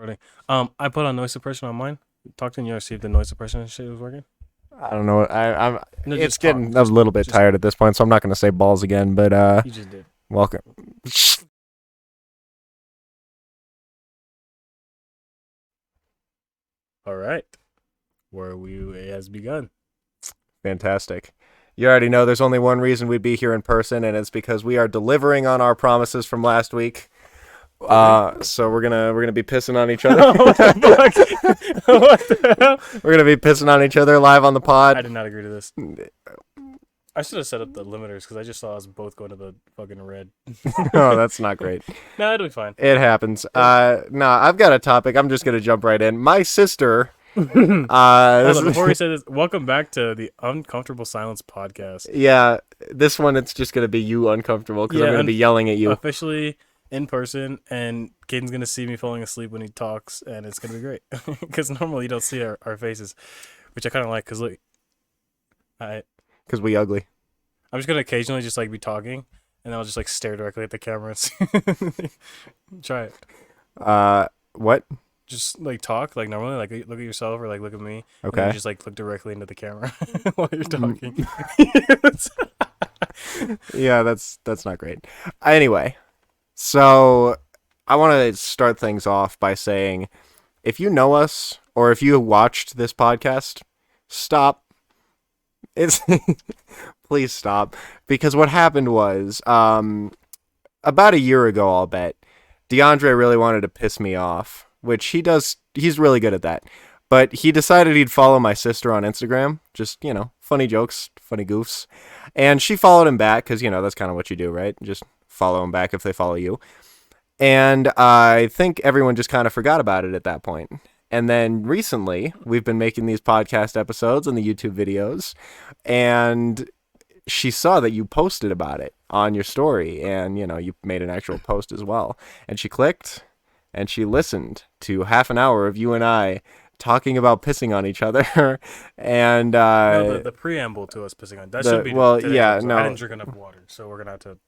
Recording. I put on noise suppression on mine. Talk to you see if the noise suppression shit was working. I don't know. I'm. No, It's just talk. getting a little bit tired at this point, so I'm not going to say balls again. But You just did. welcome. All right. Where we has begun. Fantastic. You already know there's only one reason we'd be here in person, and it's because we are delivering on our promises from last week. So we're gonna be pissing on each other. What the fuck? What the hell? We're gonna be pissing on each other live on the I pod. did not agree to this. I should have set up the limiters because I just saw us both going to the fucking red. Oh, that's not great. No, it'll be fine. It happens. No, I've got a topic. I'm just gonna jump right in. My sister. Hold This on, is- before we say this, welcome back to the Uncomfortable Silence podcast. Yeah, this one it's just gonna be you uncomfortable because I'm Yeah, gonna be yelling at you. Officially in person, and Caden's gonna see me falling asleep when he talks, and it's gonna be great. Because normally you don't see our faces, which I kind of like. Cause look, Because we ugly. I'm just gonna occasionally just like be talking, and then I'll just like stare directly at the camera and see. Try it. What? Just like talk like normally, like look at yourself or like look at me. And then Okay. you just like look directly into the camera while you're talking. Yeah, that's not great. Anyway, so I want to start things off by saying, if you know us or if you watched this podcast, stop. It's please stop, because what happened was about a year ago, I'll bet, DeAndre really wanted to piss me off, which he does. He's really good at that. But he decided he'd follow my sister on Instagram. Just, funny jokes, funny goofs. And she followed him back because, that's kind of what you do, right? Just follow him back if they follow you. And I think everyone just kind of forgot about it at that point. And then recently, we've been making these podcast episodes and the YouTube videos. And she saw that you posted about it on your story. And, you made an actual post as well. And she clicked and she listened to half an hour of you and I talking about pissing on each other. And No, the preamble to us pissing on that should be today's episode. I didn't drink enough water, so we're gonna have to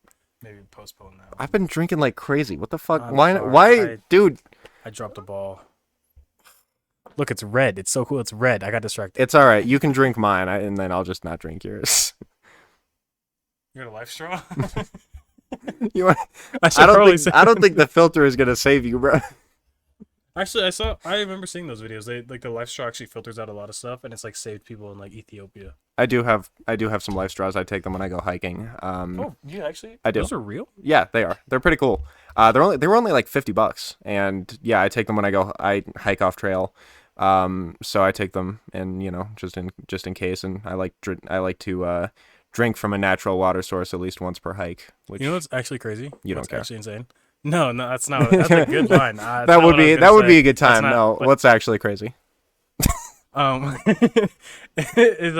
maybe postpone that. I've been drinking like crazy. What the fuck? I'm Why? sorry. Dude? I dropped the ball. Look, it's red. It's so cool. It's red. I got distracted. It's all right. You can drink mine, and then I'll just not drink yours. You got a life straw? You want? I I don't think the filter is gonna save you, bro. Actually, I remember seeing those videos. They like the life straw actually filters out a lot of stuff, and it's like saved people in like Ethiopia. I do have some life straws. I take them when I go hiking. Oh, you actually? I do. Those are real? Yeah, they are. They're pretty cool. They were only like $50, and yeah, I take them when I hike off trail. So I take them, and just in case, and I like to drink from a natural water source at least once per hike. Which You know what's actually crazy? You don't What's care. No, that's not. That's a good line. that would be a good time. What's actually crazy? is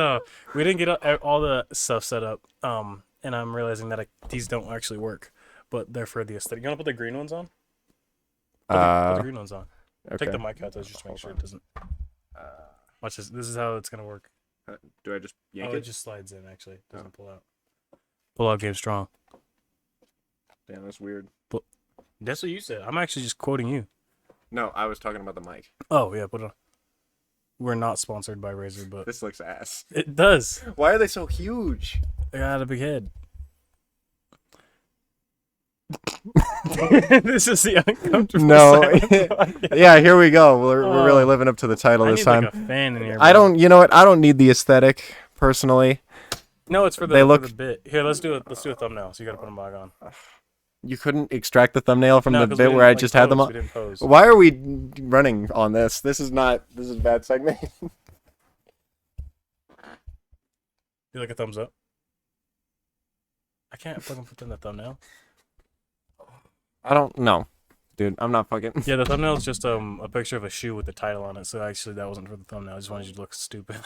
we didn't get all the stuff set up. And I'm realizing that these don't actually work, but they're for the aesthetic. You want to put the green ones on? Put the green ones on. Okay. Take the mic out though, just to make sure it doesn't. Watch this. This is how it's gonna work. Do I just yank It just slides in. Actually, it doesn't pull out. Pull out game strong. Damn, that's weird. That's what you said. I'm actually just quoting you. No, I was talking about the mic. Oh yeah, put it on. We're not sponsored by Razer, but This looks ass. it does. Why are they so huge? I got a big head. This is the uncomfortable. No. silence podcast. Yeah, here we go. We're really Oh. living up to the title I this need time. like a fan in here. I bro. don't. You know what? I don't need the aesthetic personally. No, it's for the, They for look- the bit. Here, let's do it. Let's do a thumbnail. So you gotta put them back on. You couldn't extract the thumbnail from No, the 'cause we bit didn't, where I like, just had them pose. on. We didn't pose. Why are we running on this? This is a bad segment. Do like a thumbs up. I can't fucking put in the thumbnail. I don't know, dude. I'm not fucking. Yeah, the thumbnail is just a picture of a shoe with the title on it. So actually, that wasn't for the thumbnail. I just wanted you to look stupid.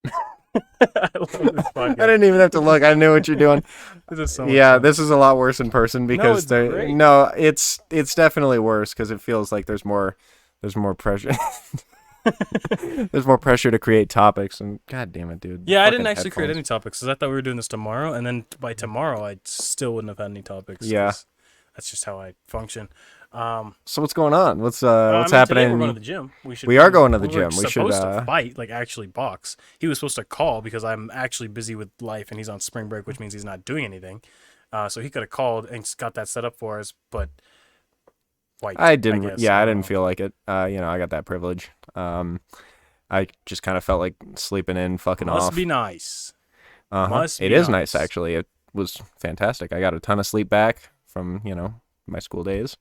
I love this podcast. I didn't even have to look. I knew what you're doing. This is so much Yeah, fun. this is a lot worse in person because it's great. it's definitely worse because it feels like there's more pressure. There's more pressure to create topics, and god damn it, dude. Yeah, I didn't Fucking actually create headphones. any topics because I thought we were doing this tomorrow, and then by tomorrow I still wouldn't have had any topics. Yeah. 'cause That's just how I function. So what's going on? What's I what's mean, happening? today we're going to the gym. We are going to the we were gym. We should, supposed to fight, like actually box. He was supposed to call because I'm actually busy with life and he's on spring break, which means he's not doing anything. So he could have called and got that set up for us, but white. I didn't. guess. Yeah, I don't didn't know. feel like it. I got that privilege. I just kind of felt like sleeping in, fucking Must off. be nice. Uh-huh. Must It be is nice, nice. actually. It was fantastic. I got a ton of sleep back from my school days,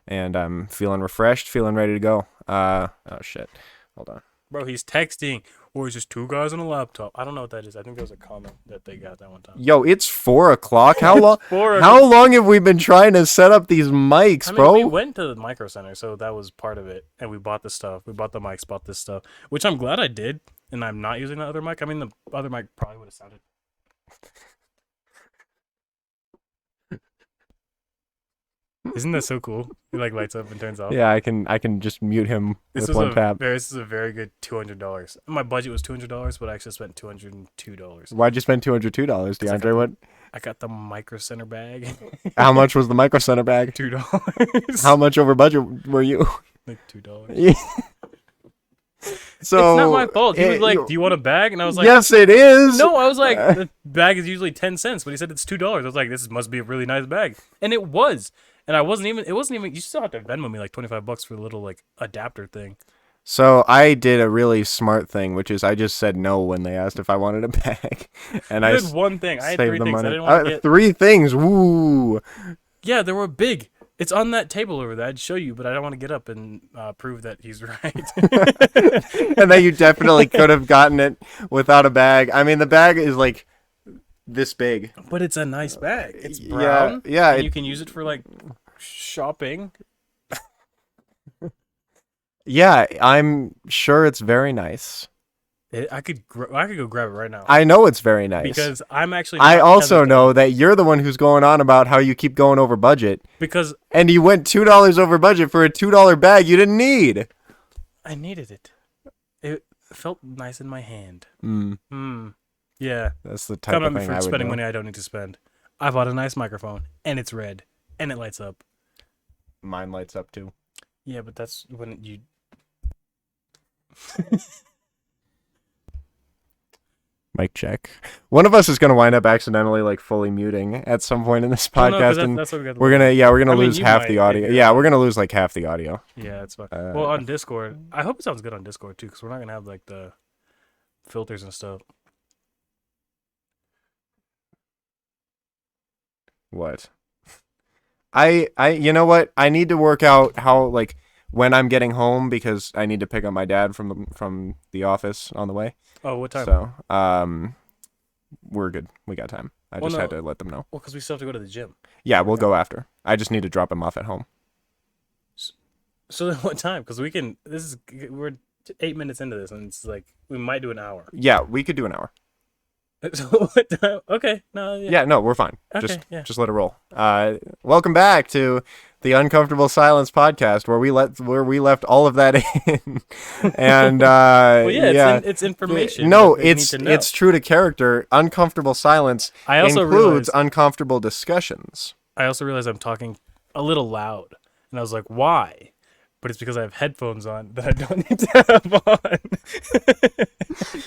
and I'm feeling refreshed, feeling ready to go. Oh shit, hold on. Bro, he's texting, or it's just two guys on a laptop. I don't know what that is. I think there was a comment that they got that one time. Yo, it's 4 o'clock. How long? 4 How long have we been trying to set up these mics, I mean, bro? we went to the Micro Center, so that was part of it, and we bought the stuff. We bought the mics, bought this stuff, which I'm glad I did, and I'm not using the other mic. I mean, the other mic probably would have sounded. Isn't that so cool? It like lights up and turns off. Yeah, I can just mute him with one tap. This is a very good $200. My budget was $200, but I actually spent $202. Why'd you spend $202, DeAndre? What? I got the Micro Center bag. How much was the Micro Center bag? $2. How much over budget were you? Like $2. Yeah. So It's not my fault. He was like, you- "Do you want a bag?" And I was like, yes, it is. "No." I was like, "The bag is usually 10 cents," but he said it's $2. I was like, "This must be a really nice bag," and it was. And I wasn't even. It wasn't even. You still have to Venmo me like $25 for the little like adapter thing. So I did a really smart thing, which is I just said no when they asked if I wanted a bag, and I I did one thing. I had saved 3 the things. I money. didn't want to get. 3 things. Woo! Yeah, they were big. It's on that table over there. I'd show you, but I don't want to get up and prove that he's right. And that you definitely could have gotten it without a bag. I mean, the bag is like this big. But it's a nice bag. It's Yeah, brown. yeah, And it- you can use it for like shopping. Yeah, I'm sure it's very nice. I could go grab it right now. I know it's very nice. Because I'm actually. I not also hesitant. know that you're the one who's going on about how you keep going over budget, Because and you went $2 over budget for a $2 bag you didn't need. I needed it. It felt nice in my hand. Mm, Yeah. that's the type Coming of at me thing for I would spending do. money I don't need to spend. I bought a nice microphone, and it's red, and it lights up. Mine lights up too. Yeah, but that's when you. Mic check. One of us is gonna wind up accidentally like fully muting at some point in this Well, no, 'cause podcast, and that's what we got. we're gonna I mean, lose you half might, the audio. if you're- Yeah, we're gonna lose like half the audio. Yeah, it's fine. Uh, Well, on Discord, I hope it sounds good on Discord too, because we're not gonna have like the filters and stuff. What? You know what? I need to work out how like when I'm getting home because I need to pick up my dad from the office on the way. Oh, what time? So, we're good. We got time. I Well, just had no. to let them know. Well, because we still have to go to the gym. Yeah, we'll go after. I just need to drop him off at home. So then, what time? Because we can. We're 8 minutes into this, and it's like we might do an hour. Yeah, we could do an hour. So what time? Okay, no, Yeah, no, we're fine. Okay, just yeah. just let it roll. Welcome back to the Uncomfortable Silence podcast, where we left all of that in, and Well, yeah, yeah. it's information. No, that they it's need to know. it's true to character. Uncomfortable silence I also includes realized. uncomfortable discussions. I also realized I'm talking a little loud, and I was like, "Why?" But it's because I have headphones on that I don't need to have on.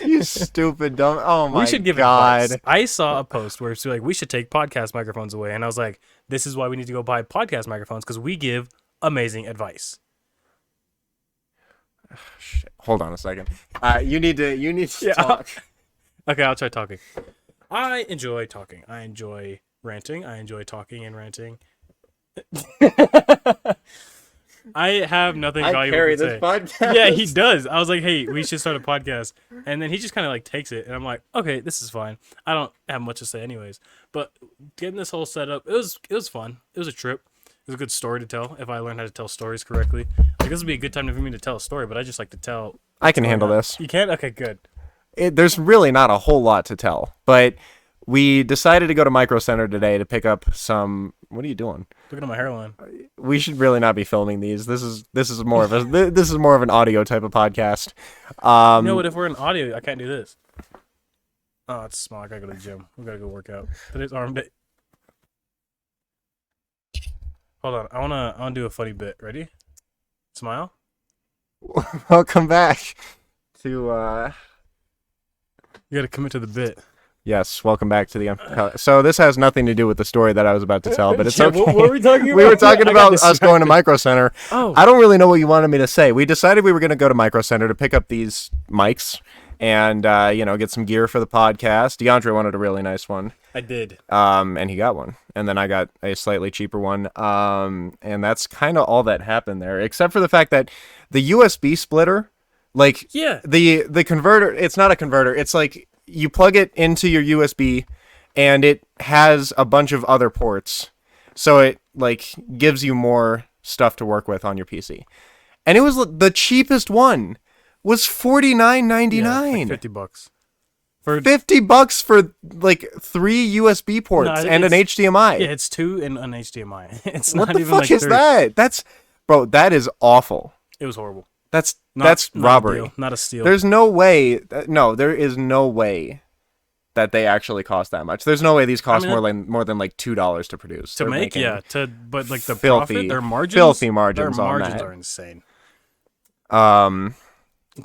You stupid dumb. Oh my We should give god. advice. I saw a post where it's like we should take podcast microphones away, and I was like, "This is why we need to go buy podcast microphones because we give amazing advice." Shit. Hold on a second. You need to Yeah. talk. Okay, I'll try talking. I enjoy talking. I enjoy ranting. I enjoy talking and ranting. I have nothing valuable to say. podcast. Yeah, he does. I was like, hey, we should start a podcast. And then he just kind of like takes it. And I'm like, okay, this is fine. I don't have much to say anyways. But getting this whole setup, it was fun. It was a trip. It was a good story to tell if I learned how to tell stories correctly. Like, this would be a good time for me to tell a story, but I just like to tell. I can handle this. You can? Okay, good. There's really not a whole lot to tell, but we decided to go to Micro Center today to pick up some. What are you doing? Looking at my hairline. We should really not be filming these. This is more of an audio type of podcast. You know what? If we're in audio, I can't do this. Oh, it's small. I gotta go to the gym. We gotta go work out. Today's arm day. Hold on. I wanna do a funny bit. Ready? Smile. Welcome back to You gotta commit to the bit. yes, welcome back to the so this has nothing to do with the story that I was about to tell, but it's Yeah, okay. what were we talking about? We were talking I got about us going to Micro Center. Oh. I don't really know what you wanted me to say. We decided we were going to go to Micro Center to pick up these mics and get some gear for the podcast. DeAndre wanted a really nice one. I did. And he got one. And then I got a slightly cheaper one. And that's kind of all that happened there, except for the fact that the USB splitter, like Yeah. the converter, it's not a converter. It's like you plug it into your USB and it has a bunch of other ports. So it like gives you more stuff to work with on your PC. And it was the cheapest one was $49.99. Yeah, like $50 for $50 for like 3 USB ports No, and an HDMI. Yeah, it's 2 and an HDMI. It's What not the even fuck like is 3. that? That is awful. It was horrible. That's Not a robbery. deal, not a steal. There's no way. No, there is no way that they actually cost that much. There's no way these cost mean, more than like $2 to produce. to They're make, making but like the filthy- profit, their margins, filthy margins their on margins that. are insane.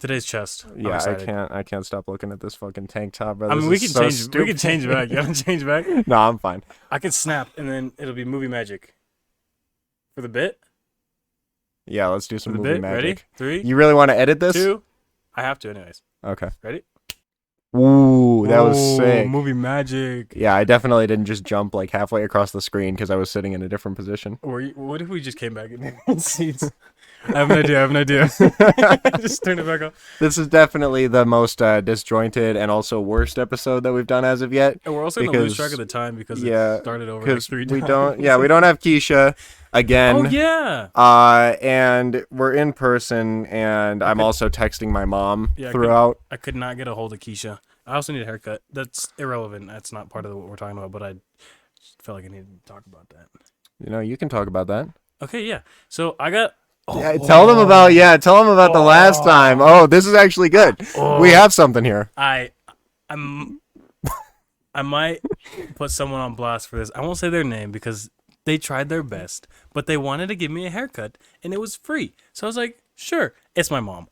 Today's chest. I'm Yeah, excited. I can't stop looking at this fucking tank top, bro. I mean, This we is can so change. We stupid. can change back. You want to change back? No, I'm fine. I can snap, and then it'll be movie magic. For the bit. Yeah, let's do For some the movie bit. magic. Ready? 3, You really want to edit this? 2. I have to, anyways. Okay. Ready? Ooh, that was Oh, sick. Movie magic. Yeah, I definitely didn't just jump like halfway across the screen because I was sitting in a different position. What if we just came back in the seats? I have an idea. Just turn it back on. This is definitely the most disjointed and also worst episode that we've done as of yet. And we're also going to lose Because- track of the time because yeah, it started over like Because 3 we times. we don't have Keisha again. Oh, yeah. And we're in person, and I'm also texting my mom Yeah, I throughout. I could not get a hold of Keisha. I also need a haircut. That's irrelevant. That's not part of what we're talking about, but I felt like I needed to talk about that. You can talk about that. Okay, yeah. So I got... Yeah, tell them about the last time. Oh, this is actually good. Oh. We have something here. I might put someone on blast for this. I won't say their name because they tried their best, but they wanted to give me a haircut and it was free. So I was like, sure, it's my mom.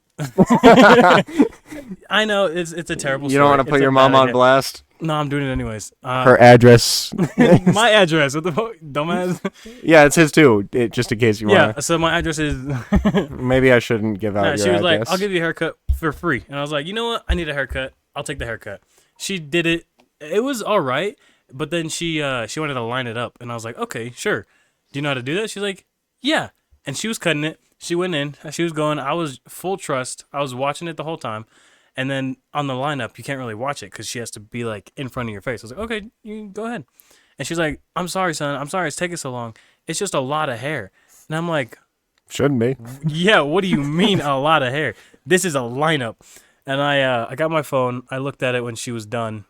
I know it's a terrible You don't want to put your mom on blast? No, I'm doing it anyways. Her address. My address. What the fuck? Dumbass. Yeah, it's his too, just in case you Yeah, want so my address is... to. Maybe I shouldn't give out Nah, your she was address. like, I'll give you a haircut for free. And I was like, you know what? I need a haircut. I'll take the haircut. She did it. It was all right. But then she wanted to line it up. And I was like, okay, sure. Do you know how to do that? She's like, yeah. And she was cutting it. She went in. She was going. I was full trust. I was watching it the whole time. And then on the lineup, you can't really watch it because she has to be like in front of your face. I was like, okay, you go ahead. And she's like, I'm sorry, son. I'm sorry it's taking so long. It's just a lot of hair. And I'm like, Shouldn't be. yeah, what do you mean a lot of hair? This is a lineup. And I got my phone. I looked at it when she was done.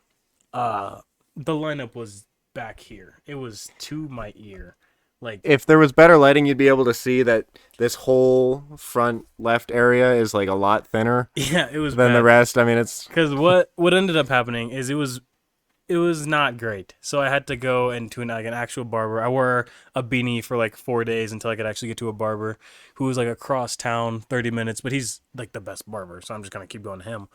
The lineup was back here. It was to my ear. Like, If there was better lighting, you'd be able to see that this whole front left area is like a lot thinner yeah, it was than bad. the rest. I mean, it's Because what ended up happening is it was not great. So I had to go into an actual barber. I wore a beanie for like 4 days until I could actually get to a barber who was like across town, 30 minutes. But he's like the best barber, so I'm just gonna keep going to him.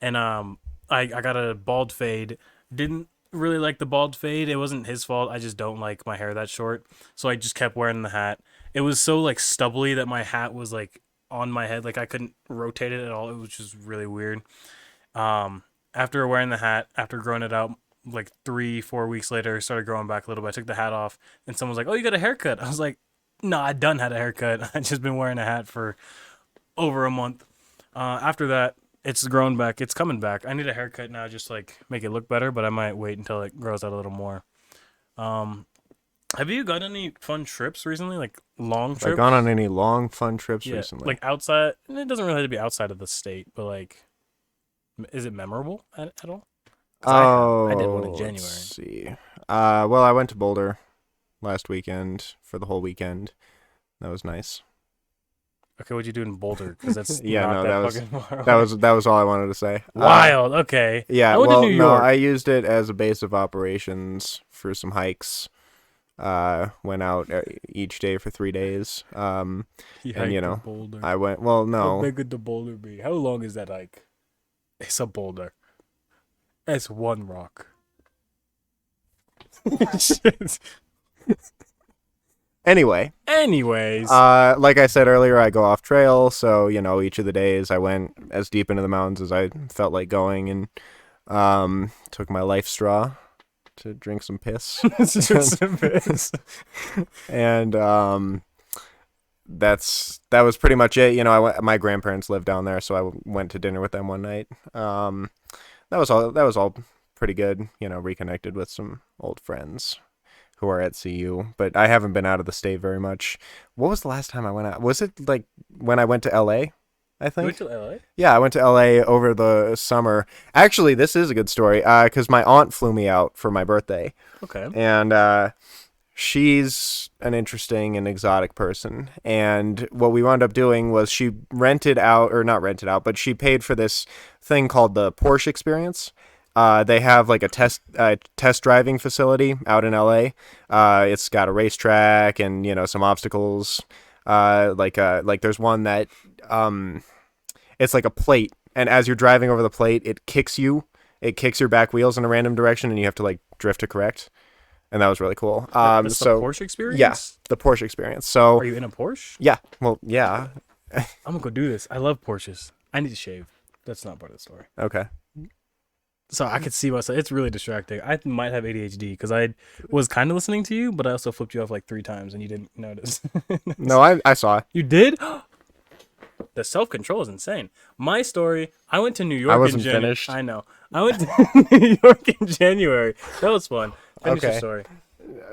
And I got a bald fade. Didn't really like the bald fade. It wasn't his fault. I just don't like my hair that short. So I just kept wearing the hat. It was so like stubbly that my hat was like on my head. Like I couldn't rotate it at all. It was just really weird. After wearing the hat, after growing it out, like 3-4 weeks later, it started growing back a little bit. I took the hat off, and someone was like, "Oh, you got a haircut?" I was like, "No, I done had a haircut. I just been wearing a hat for over a month." After that, it's grown back. It's coming back. I need a haircut now, just like make it look better. But I might wait until it grows out a little more. Have you got any fun trips recently? Like long I've trips? gone on any long, fun trips Yeah, recently. like outside. It doesn't really have to be outside of the state, but like, is it memorable at all? 'Cause I did one in January. Let's see. Well, I went to Boulder last weekend for the whole weekend. That was nice. Okay, what'd you do in Boulder? Because that's Yeah, not no, that, that was- fucking far That away. was all I wanted to say. Wild. Okay. Yeah, I went to well, New no, York. I used it as a base of operations for some hikes. Went out each day for 3 days. And you know, Boulder. I went. Well, How no, big would the boulder be? How long is that hike? It's a boulder. It's one rock. Shit. anyway. Anyways, Like I said earlier, I go off trail, so you know, each of the days I went as deep into the mountains as I felt like going, and took my life straw to drink some piss, it's just a bit. and that was pretty much it. You know, my grandparents lived down there, so I went to dinner with them one night. That was all. That was all pretty good. You know, reconnected with some old friends who are at CU, but I haven't been out of the state very much. What was the last time I went out? Was it like when I went to LA? I You think. went to LA? Yeah, I went to LA over the summer. Actually, this is a good story because my aunt flew me out for my birthday, Okay. and she's an interesting and exotic person. And what we wound up doing was she rented out, or not rented out, but she paid for this thing called the Porsche Experience. They have like a test driving facility out in LA. It's got a racetrack and you know some obstacles. Like there's one that it's like a plate, and as you're driving over the plate, it kicks your back wheels in a random direction, and you have to like drift to correct. And that was really cool. That's So the Porsche experience? yeah, the Porsche Experience. So Are you in a Porsche? yeah, well, yeah, I'm gonna go do this. I love Porsches. I need to shave. That's not part of the story. okay. So I could see myself. It's really distracting. I might have ADHD because I was kind of listening to you, but I also flipped you off like 3 times and you didn't notice. No, I saw it. You did? The self-control is insane. My story, I went to New York I wasn't in January. finished. I know. I went to New York in January. That was fun. Finish your Okay. story.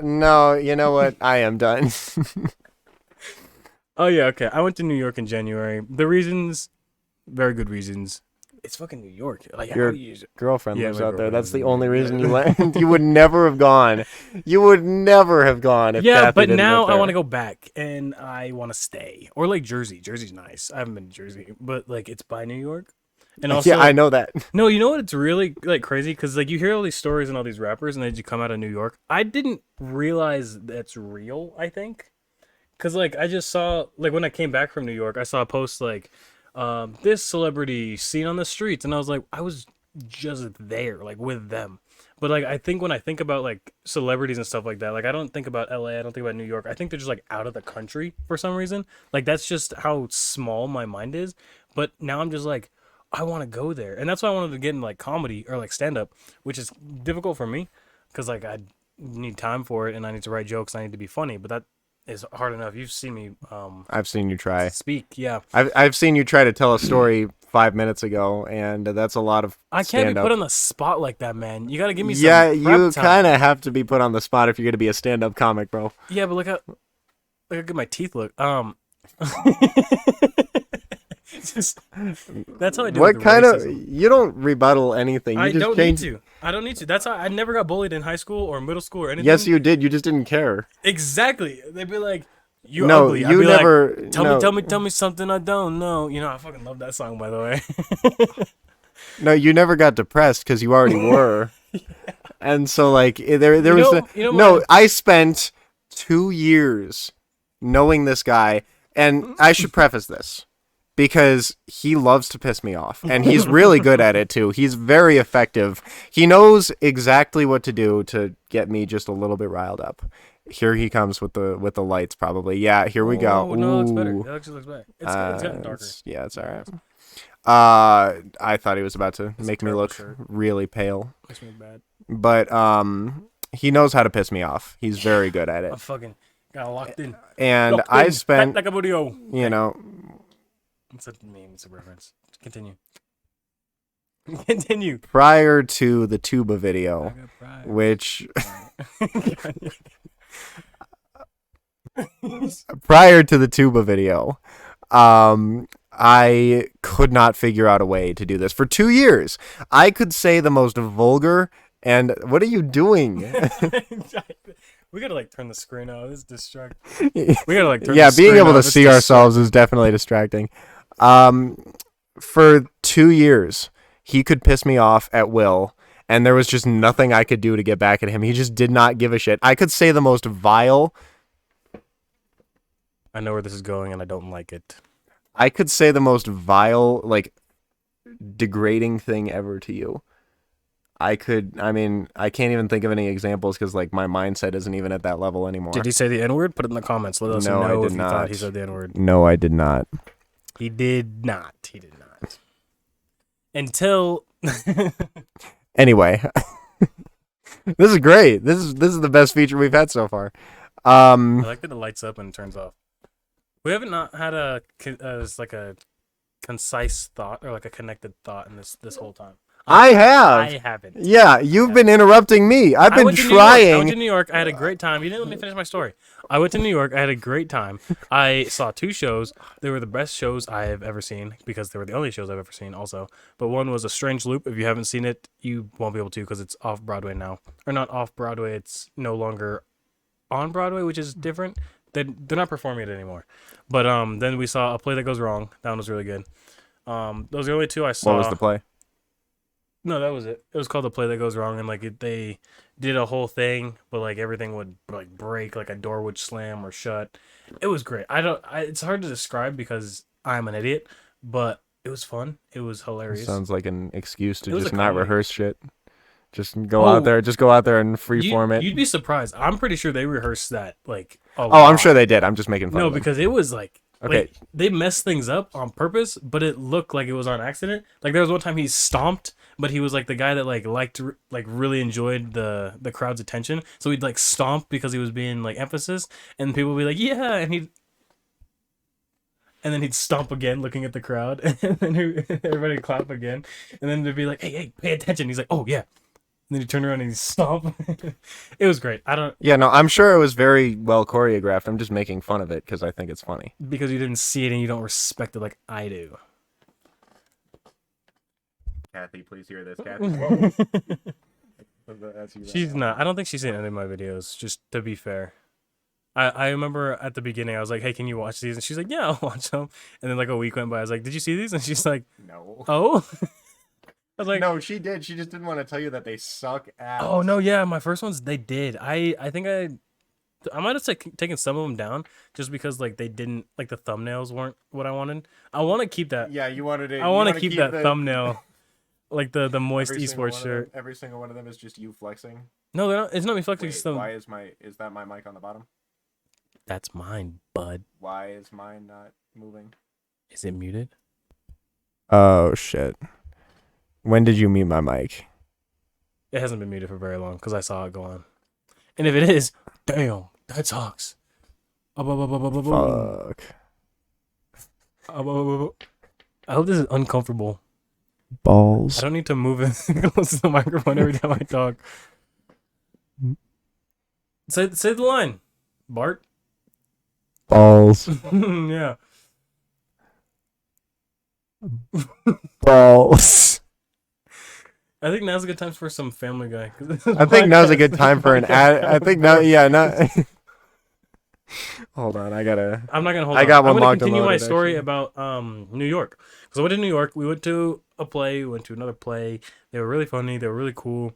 No, you know what? I am done. Oh, yeah, okay. I went to New York in January. The reasons, very good reasons. It's fucking New York. Like, how Your do you... girlfriend Yeah, lives my out there. girlfriend That's lives the in only New York. reason you went. You would never have gone. You would never have gone if Yeah, Kathy but didn't now live I there. want to go back and I want to stay. Or like Jersey. Jersey's nice. I haven't been to Jersey, but like it's by New York. And also, Yeah, I know that. no, you know what? It's really like crazy because like you hear all these stories and all these rappers and then you come out of New York. I didn't realize that's real. I think because like I just saw like when I came back from New York, I saw a post like this celebrity seen on the streets, and I was like, I was just there like with them. But like I think when I think about like celebrities and stuff like that, like I don't think about LA, I don't think about New York. I think they're just like out of the country for some reason. Like that's just how small my mind is. But now I'm just like I want to go there. And that's why I wanted to get in like comedy or like stand up, which is difficult for me cuz like I need time for it and I need to write jokes, and I need to be funny, but that is hard enough. You've seen me I've seen you try. speak. Yeah. I've seen you try to tell a story 5 minutes ago, and that's a lot of I can't be stand-up. put on the spot like that, man. You got to give me some Yeah, prep you time. kind of have to be put on the spot if you're gonna be a stand-up comic, bro. Yeah, but look how good my teeth look. Just, that's how I do. What with kind of? racism. You don't rebuttal anything. You I just don't change. need to. I don't need to. That's how I never got bullied in high school or middle school or anything. Yes, you did. You just didn't care. Exactly. They'd be like, "You No, ugly." I'd you be never. Like, no, tell me something I don't know. You know, I fucking love that song, by the way. no, you never got depressed because you already were. And so, like, there was. You know No, what? I spent 2 years knowing this guy, and I should preface this because he loves to piss me off, and he's really good at it too. He's very effective. He knows exactly what to do to get me just a little bit riled up. Here he comes with the lights, probably. Yeah, here we go. Oh, no, it looks better. Ooh. It actually looks better. It's gotten darker. Yeah, it's all right. I thought he was about to It's a make me terrible look shirt. really pale, Makes me bad. but he knows how to piss me off. He's very good at it. I fucking got locked in. And Locked I in. spent, Like a video. you know, It's a meme. It's a reference. Continue. Continue. prior to the tuba video, which prior to the tuba video, I could not figure out a way to do this for 2 years. I could say the most vulgar and what are you doing? We gotta like turn the screen off. This is distracting. We gotta like turn Yeah, the being screen able to off. It's see ourselves is definitely distracting. For 2 years, he could piss me off at will, and there was just nothing I could do to get back at him. He just did not give a shit. I could say the most vile. I know where this is going, and I don't like it. I could say the most vile, like, degrading thing ever to you. I mean, I can't even think of any examples because, like, my mindset isn't even at that level anymore. Did he say the N-word? Put it in the comments. Let us No, I know did if you thought not. he said the N-word. No, I did not. He did not. He did not. Until... Anyway, this is great. This is the best feature we've had so far. I like that it lights up and it turns off. We haven't not had a concise thought or like a connected thought in this whole time. I have. I haven't. Yeah, you've been interrupting me. I've been I went to trying. New York. I had a great time. You didn't let me finish my story. I went to New York. I had a great time. I saw 2 shows. They were the best shows I have ever seen because they were the only shows I've ever seen also. But one was A Strange Loop. If you haven't seen it, you won't be able to because it's off Broadway now. Or not off Broadway. It's no longer on Broadway, which is different. They're not performing it anymore. But then we saw A Play That Goes Wrong. That one was really good. Those are the only 2 I saw. What was the play? No, that was it. It was called The Play That Goes Wrong, and like they did a whole thing, but like everything would like break, like a door would slam or shut. It was great. It's hard to describe because I'm an idiot, but it was fun. It was hilarious. Sounds like an excuse to It was just a not comedy. rehearse shit. Just go out there. Just go out there and freeform it. You'd be surprised. I'm pretty sure they rehearsed that like. Oh, I'm sure they did. I'm just making fun. No, of them. because it was like. Okay. Like, they messed things up on purpose, but it looked like it was on accident. Like there was one time he stomped, but he was like the guy that really enjoyed the crowd's attention. So he'd like stomp because he was being like emphasis, and people would be like, "Yeah," and then he'd stomp again, looking at the crowd, and then everybody would clap again, and then they'd be like, "Hey, pay attention." He's like, "Oh yeah." And then he'd turn around and he'd stomp. It was great. Yeah, no, I'm sure it was very well choreographed. I'm just making fun of it because I think it's funny. Because you didn't see it and you don't respect it like I do. Kathy, please hear this, Kathy. She's not. I don't think she's seen any of my videos, just to be fair. I remember at the beginning, I was like, "Hey, can you watch these?" And she's like, "Yeah, I'll watch them." And then like a week went by. I was like, "Did you see these?" And she's like, No. "Oh." I was like, No, she did. She just didn't want to tell you that they suck ass. "Oh no, yeah, my first ones they did." I think I might have taken some of them down just because like they didn't like the thumbnails weren't what I wanted. I want to keep that. Yeah, you wanted it. I want to keep that thumbnail, like the moist every single esports one of shirt. them- every single one of them is just you flexing. No, they're not. It's not me flexing. Wait, It's them. is that my mic on the bottom? That's mine, bud. Why is mine not moving? Is it muted? Oh shit. When did you mute my mic? It hasn't been muted for very long because I saw it go on. And if it is, damn, that sucks. Fuck. I hope this is uncomfortable. Balls. I don't need to move it close to the microphone every time I talk. Say the line, Bart. Balls. Yeah. Balls. I think now's a good time for some Family Guy. I think now's a good time for an ad. I think now, yeah, no. Hold on, I gotta. I'm not gonna hold. I on. got one I'm gonna locked and continue my loaded, story actually. about New York. Because I went to New York. We went to a play. We went to another play. They were really funny. They were really cool.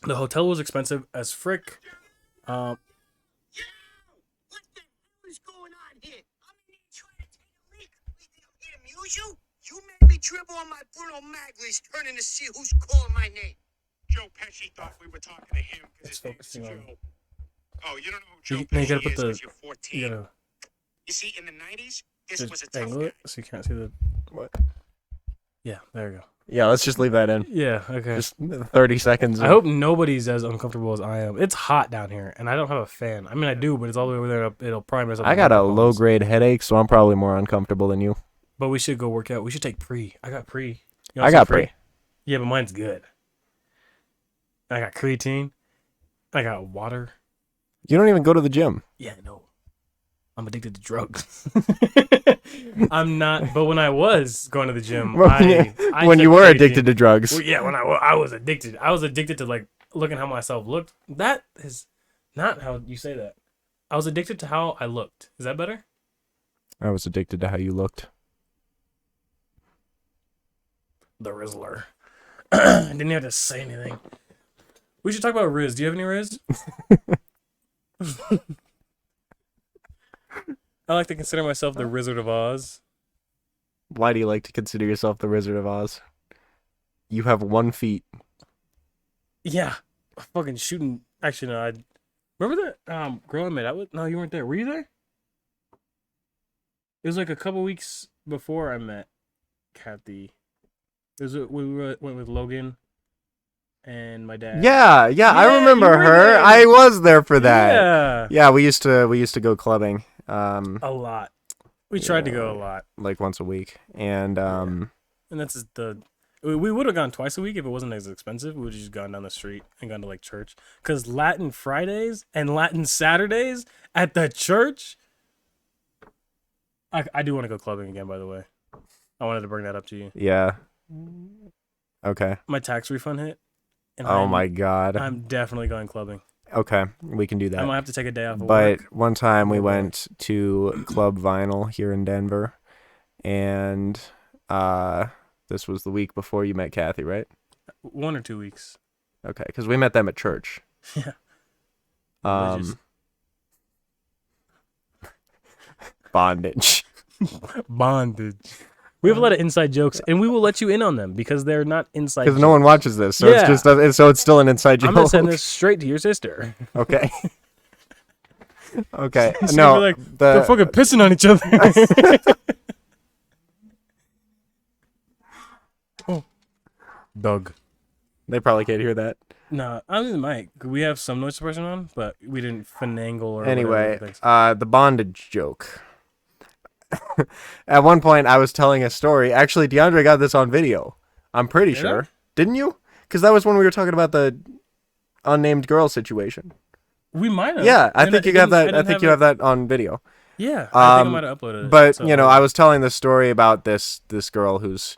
The hotel was expensive as frick. Yo! What the hell is going on here? I'm in here trying to take a leak. It amuse you? You made me dribble on my Bruno Magli's turning to see who's calling my name. Joe Pesci thought we were talking to him because It's his name's focusing on- Joe. Oh, you don't know who Joe You Pesci gotta put is the. because you're 14. You gotta You see, in the 90s, this was a just tough angle guy. it so you can't see the. What? Yeah, there you go. Yeah, let's just leave that in. Yeah, okay. Just 30 seconds. I hope nobody's as uncomfortable as I am. It's hot down here, and I don't have a fan. I mean, I do, but it's all the way over there. It'll probably mess up. I the got a microphones. low grade headache, so I'm probably more uncomfortable than you. But we should go work out. We should take pre. I got pre. You I want got some pre. Yeah, but mine's good. I got creatine. I got water. You don't even go to the gym. Yeah, no. I'm addicted to drugs. I'm not, but when I was going to the gym, I when took you were creatine. addicted to drugs. Well, yeah, when I was addicted. I was addicted to like looking how myself looked. That is not how you say that. I was addicted to how I looked. Is that better? I was addicted to how you looked. The Rizzler. I didn't have to say anything. We should talk about Riz. Do you have any Riz? I like to consider myself the Wizard of Oz. Why do you like to consider yourself the Wizard of Oz? You have 1 feet. Yeah, fucking shooting. Actually, no. I remember that girl I met out with. No, you weren't there. Were you there? It was like a couple weeks before I met Kathy. It was went with Logan and my dad. Yeah, I Yeah, remember you were her. there. I was there for that. Yeah, Yeah, we used to go clubbing. a lot. We tried to go a lot, Like once a week. And and that's we would have gone twice a week if it wasn't as expensive. We would have just gone down the street and gone to like church. Cause Latin Fridays and Latin Saturdays at the church. I do want to go clubbing again, by the way. I wanted to bring that up to you. yeah. Okay. My tax refund hit. And Oh my god. I'm definitely going clubbing. Okay, we can do I that. might have to take a day off of But work. one time we Oh, boy. went to Club Vinyl here in Denver, and this was the week before you met Kathy, right? 1 or 2 weeks. Okay, because we met them at church. Yeah. Religious. Bondage. Bondage. We have a lot of inside jokes, and we will let you in on them because they're not inside Because jokes. no one watches this, so Yeah. it's still an inside joke. I'm going to send this straight to your sister. Okay. Okay. She's No, gonna be like, they're fucking pissing on each other. Oh. Doug. they probably can't hear that. No, I don't think they might. We have some noise suppression on, but we didn't finagle or Anyway, whatever. the bondage joke. At one point, I was telling a story. Actually, DeAndre got this on video. I'm pretty Did sure. Didn't you? Because that was when we were talking about the unnamed girl situation. We might have. Yeah, I And think you didn't- have that. I didn't think you it- have that on video. Yeah, I think I Um, might have uploaded it. But so- you know, I was telling the story about this girl who's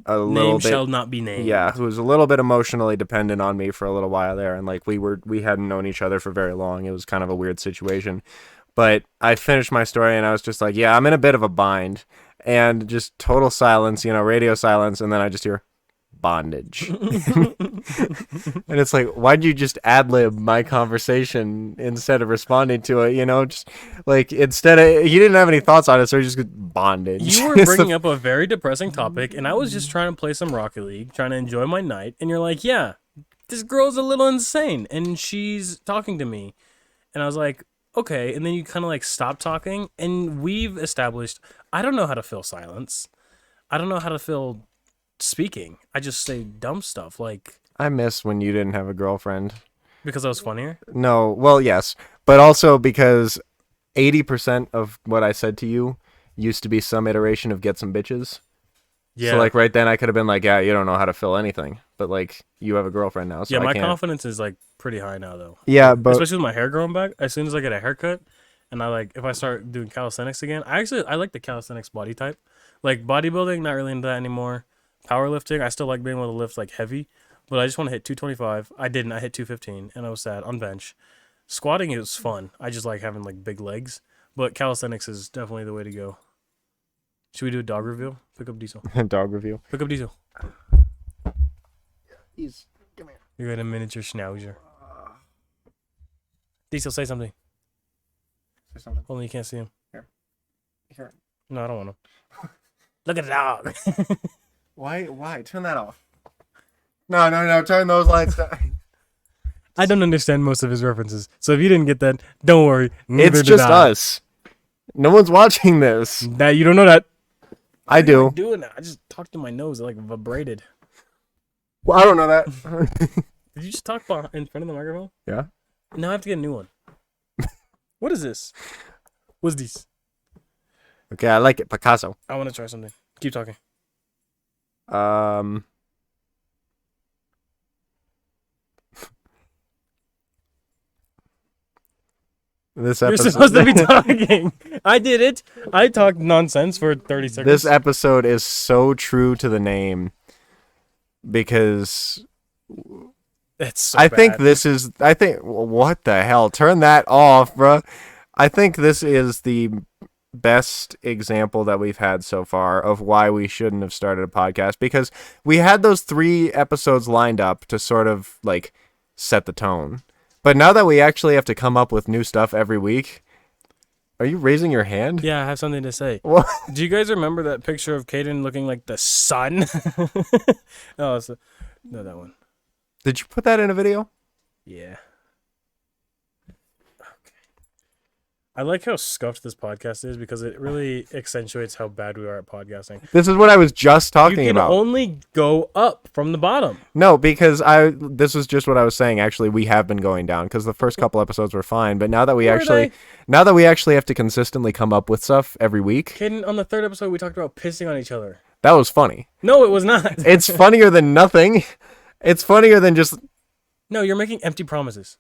a little name bit, shall not be named. yeah, who was a little bit emotionally dependent on me for a little while there, and like we hadn't known each other for very long. It was kind of a weird situation. But I finished my story and I was just like, yeah, I'm in a bit of a bind, and just total silence, you know, radio silence, and then I just hear bondage. And it's like, why'd you just ad lib my conversation instead of responding to it? You know, just like instead of he didn't have any thoughts on it, so he just goes bondage. You were It's the- bringing up a very depressing topic, and I was just trying to play some Rocket League, trying to enjoy my night, and you're like, yeah, this girl's a little insane, and she's talking to me. And I was like, okay. And then you kind of like stop talking, and we've established I don't know how to fill silence. I don't know how to fill speaking. I just say dumb stuff, like, I miss when you didn't have a girlfriend. because I was funnier. No, well, yes, but also because 80% of what I said to you used to be some iteration of get some bitches. Yeah. So like right then I could have been like, yeah, you don't know how to fill anything, but like you have a girlfriend now, so yeah, I my can't. confidence is like pretty high now, though. Yeah, but Especially with my hair growing back. As soon as I get a haircut, and if I start doing calisthenics again, I like the calisthenics body type. Like bodybuilding, not really into that anymore. Powerlifting, I still like being able to lift like heavy, but I just want to hit 225. I didn't. I hit 215, and I was sad on bench. Squatting is fun. I just like having like big legs, but calisthenics is definitely the way to go. Should we do a dog reveal? Pick up Diesel. dog review. Pick up Diesel. He's You're in a miniature schnauzer. Diesel, say something. Only you can't see him. Here. No, I don't want him. Look at the dog. Why? Turn that off. No, turn those lights down. I don't understand most of his references, so if you didn't get that, don't worry. Neither It's did just I. us. No one's watching this. That you don't know that. I do. Doing that. I just talked to my nose. It like vibrated. Well, I don't know that. Did you just talk in front of the microphone? Yeah. Now I have to get a new one. What is this? What's this? Okay, I like it. Picasso. I want to try something. Keep talking. This You're episode. supposed to be talking. I did it. I talked nonsense for 30 seconds. This episode is so true to the name because It's so I think bad. this is. I think what the hell? Turn that off, bro. I think this is the best example that we've had so far of why we shouldn't have started a podcast, because we had those 3 episodes lined up to sort of like set the tone. But now that we actually have to come up with new stuff every week, are you raising your hand? Yeah, I have something to say. What? Do you guys remember that picture of Caden looking like the sun? No, no, that one. Did you put that in a video? Yeah. I like how scuffed this podcast is because it really accentuates how bad we are at podcasting. This is what I was just You talking can about. only go up from the bottom. No, because this was just what I was saying. Actually, we have been going down because the first couple episodes were fine, but now that we Were actually they? now that we actually have to consistently come up with stuff every week, Caden, on the 3rd episode, we talked about pissing on each other. that was funny. No, it was not. It's funnier than nothing. It's funnier than just No, you're making empty promises.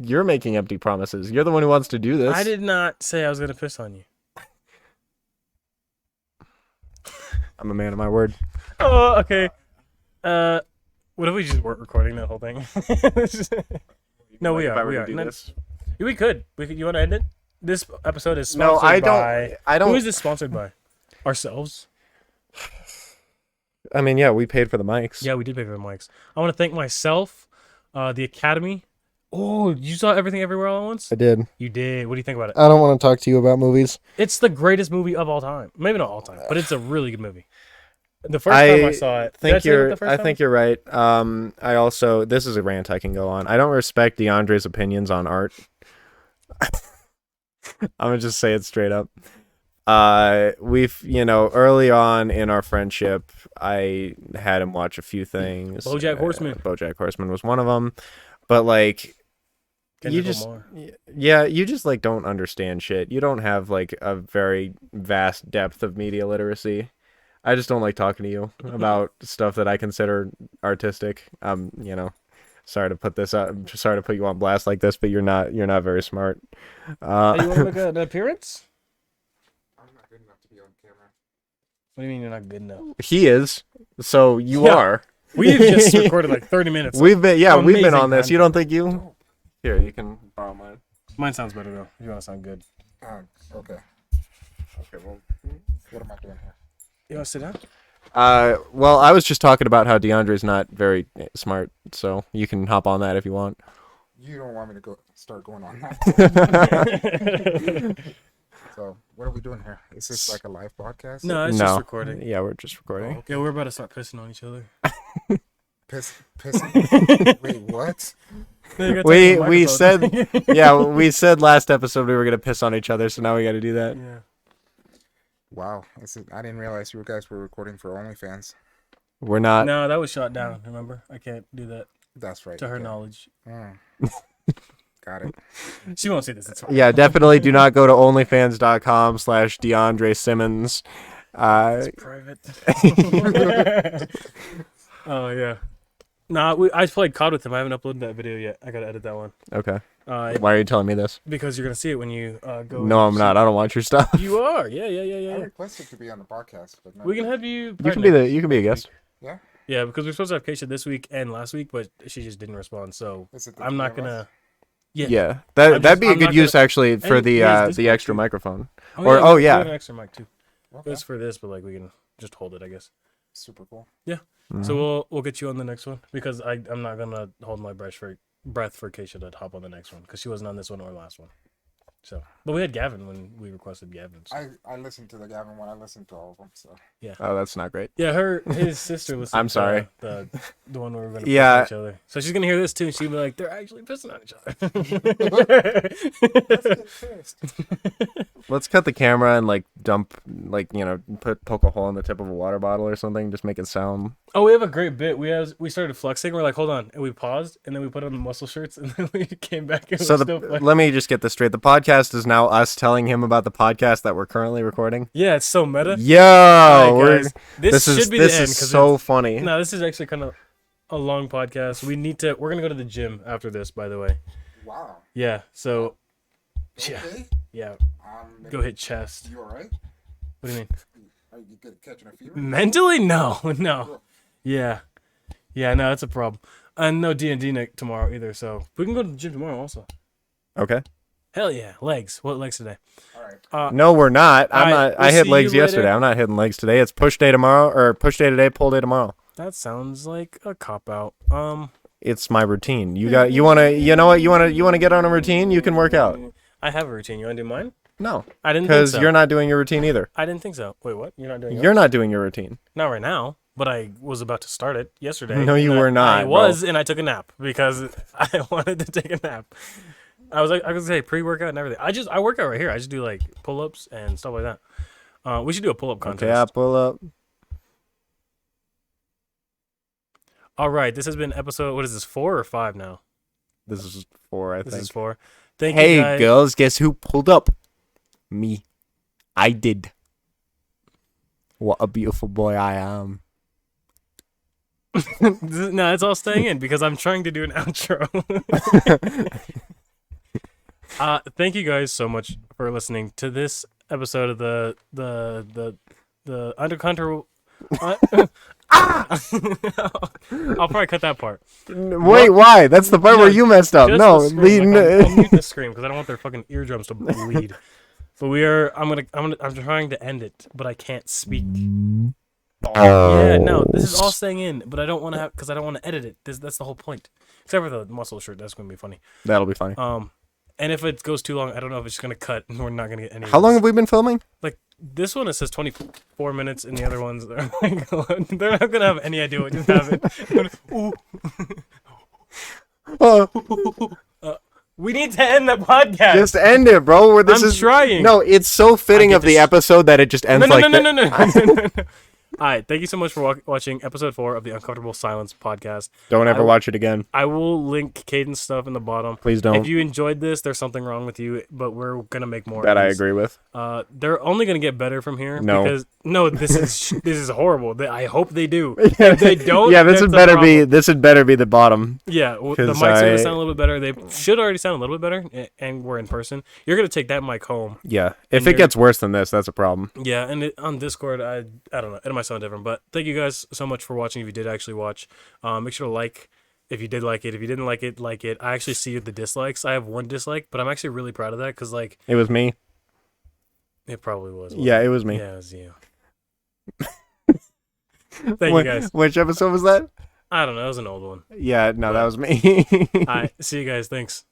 you're making empty promises. You're the one who wants to do this. I did not say I was going to piss on you. I'm a man of my word. Oh, okay. What if we just weren't recording that whole thing? No, we If I are. were We to are. do No, this. we could. You want to end it? This episode is No, sponsored I don't. by... I don't. Who is this sponsored by? Ourselves? I mean, yeah, we paid for the mics. Yeah, we did pay for the mics. I want to thank myself, the Academy. Oh, you saw Everything Everywhere All at Once? I did. You did. What do you think about it? I don't want to talk to you about movies. It's the greatest movie of all time. Maybe not all time, but it's a really good movie. The first time I saw it, did I say that the first I time? think you're right. I also, this is a rant I can go on. I don't respect DeAndre's opinions on art. I'm gonna just say it straight up. We've, early on in our friendship, I had him watch a few things. BoJack Horseman. BoJack Horseman was one of them, but like, Kendrick you just, Lamar. yeah, you just like don't understand shit. You don't have like a very vast depth of media literacy. I just don't like talking to you about stuff that I consider artistic. Sorry to put this up. Sorry to put you on blast like this, but you're not very smart. Hey, you want to make an appearance? I'm not good enough to be on camera. What do you mean you're not good enough? He is, so you Yeah. are. We've just recorded like 30 minutes. We've been amazing on this. content. You don't think you? Here, you can borrow mine. Mine sounds better though. If you want to sound good. Okay. Okay, well, what am I doing here? You want to sit down? Well, I was just talking about how DeAndre's not very smart, so you can hop on that if you want. You don't want me to start going on that. So, what are we doing here? Is this like a live podcast? No, it's No. just recording. Yeah, we're just recording. Yeah, we're about to start pissing on each other. Pissing? Wait, what? We said we said last episode we were gonna piss on each other, so now we got to do that. Yeah. Wow, I didn't realize you guys were recording for OnlyFans. We're not. No, that was shot down. Remember, I can't do that That's right. to her okay. knowledge. Got it. She won't see this. It's fine. Yeah, definitely do not go to onlyfans.com/DeAndre Simmons. It's private. Oh yeah. Nah, I played COD with him. I haven't uploaded that video yet. I gotta edit that one. Okay. Why are you telling me this? Because you're gonna see it when you go. No, I'm not. I don't want your stuff. You are. Yeah. I requested to be on the podcast, but no. We can have you. You can be a guest. Yeah? Yeah, because we're supposed to have Keisha this week and last week, but she just didn't respond. So Is it the I'm not three of us? gonna. Yeah. Yeah, that'd be a I'm good not use gonna- actually for and the here's this the one, extra too. microphone. Oh, Or- yeah, oh, we yeah. have an extra mic too. Okay. It's for this, but like we can just hold it, I guess. Super cool. Mm-hmm. So we'll get you on the next one because I'm not gonna hold my breath for Keisha to hop on the next one because she wasn't on this one or last one. So, but we had Gavin when we requested Gavin. So. I listened to the Gavin one. I listened to all of them. So Oh, that's not great. Yeah, his sister listened. I'm sorry. To the one where we're gonna Yeah. piss on each other. So she's gonna hear this too, and she'll be like, "They're actually pissing on each other." Let's cut the camera and like dump poke a hole in the tip of a water bottle or something. Just make it sound. Oh, we have a great bit. We started flexing. We're like, hold on, and we paused, and then we put on the muscle shirts, and then we came back. And So we're still flexing. let me just get this straight. The podcast is now us telling him about the podcast that we're currently recording. Yeah, it's so meta. Yo, All right, we're- guys, this should is be this the end is because so funny. no, this is actually kind of a long podcast. We're gonna go to the gym after this, by the way. wow. Yeah. So yeah, Okay. yeah. Go hit chest. You all right? What do you mean? Are you good at catching a fever? Mentally, no. Yeah. No, it's a problem. And no D&D night tomorrow either. So we can go to the gym tomorrow also. Okay. Hell yeah, legs. What legs today? No, we're not. I'm Alright, not. we'll I hit see legs you later. yesterday. I'm not hitting legs today. It's push day tomorrow, or push day today, pull day tomorrow. That sounds like a cop out. It's my routine. You wanna, you know what? You wanna get on a routine? You can work out. I have a routine. You want to do mine? No, I didn't think because so. you're not doing your routine either. I didn't think so. Wait, what? You're not doing yours? You're not doing your routine. Not right now, but I was about to start it yesterday. No, you and were not, I bro. was, and I took a nap because I wanted to take a nap. I was gonna say pre-workout and everything. I work out right here. I just do like pull-ups and stuff like that. We should do a pull-up contest. Okay, I pull up. All right, this has been episode. What is this? 4 or 5 now? This is 4, I This think. is 4. Thank you Hey, guys. girls, guess who pulled up? Me. I did. What a beautiful boy I am. No, it's all staying in because I'm trying to do an outro. Thank you guys so much for listening to this episode of the Undercounter. I'll probably cut that part. Wait, why? That's the part No, where you messed up. Just No, the scream, like, I'll lean. mute the scream because I don't want their fucking eardrums to bleed. But I'm trying to end it, but I can't speak. Yeah, no, this is all staying in, but I don't want to have because I don't want to edit it. That's the whole point. Except for the muscle shirt, that's gonna be funny. That'll be funny. And if it goes too long, I don't know if it's gonna cut, and we're not gonna get any. How long have we been filming? Like this one, it says 24 minutes, and the other ones, they're not gonna have any idea what you have. Oh, We need to end the podcast. just end it, bro. Where this I'm is trying. No, it's so fitting get of the this- episode that it just ends no, like no, that. no. All right, thank you so much for watching episode 4 of the Uncomfortable Silence podcast. Don't ever I- watch it again. I will link Caden's stuff in the bottom. Please don't. If you enjoyed this, there's something wrong with you, but we're gonna make more. That of I these. agree with. They're only gonna get better from here. No. Because this is horrible. I hope they do. If they don't, Yeah, this that's would a better be. problem. This had better be the bottom. Yeah, the 'cause mic's gonna I- sound a little bit better. They should already sound a little bit better, and we're in person. You're gonna take that mic home. Yeah. If And it you're- gets worse than this, that's a problem. Yeah, and on Discord, I don't know. It might sound different, but thank you guys so much for watching. If you did actually watch, make sure to like. If you did like it, if you didn't like it, like it. I actually see the dislikes. I have 1 dislike, but I'm actually really proud of that because like It was me. it probably was. Yeah, it was me. Yeah, it was you. Thank you guys. Which episode was that? I don't know. It was an old one. Yeah, no, that was me. All right, see you guys. Thanks.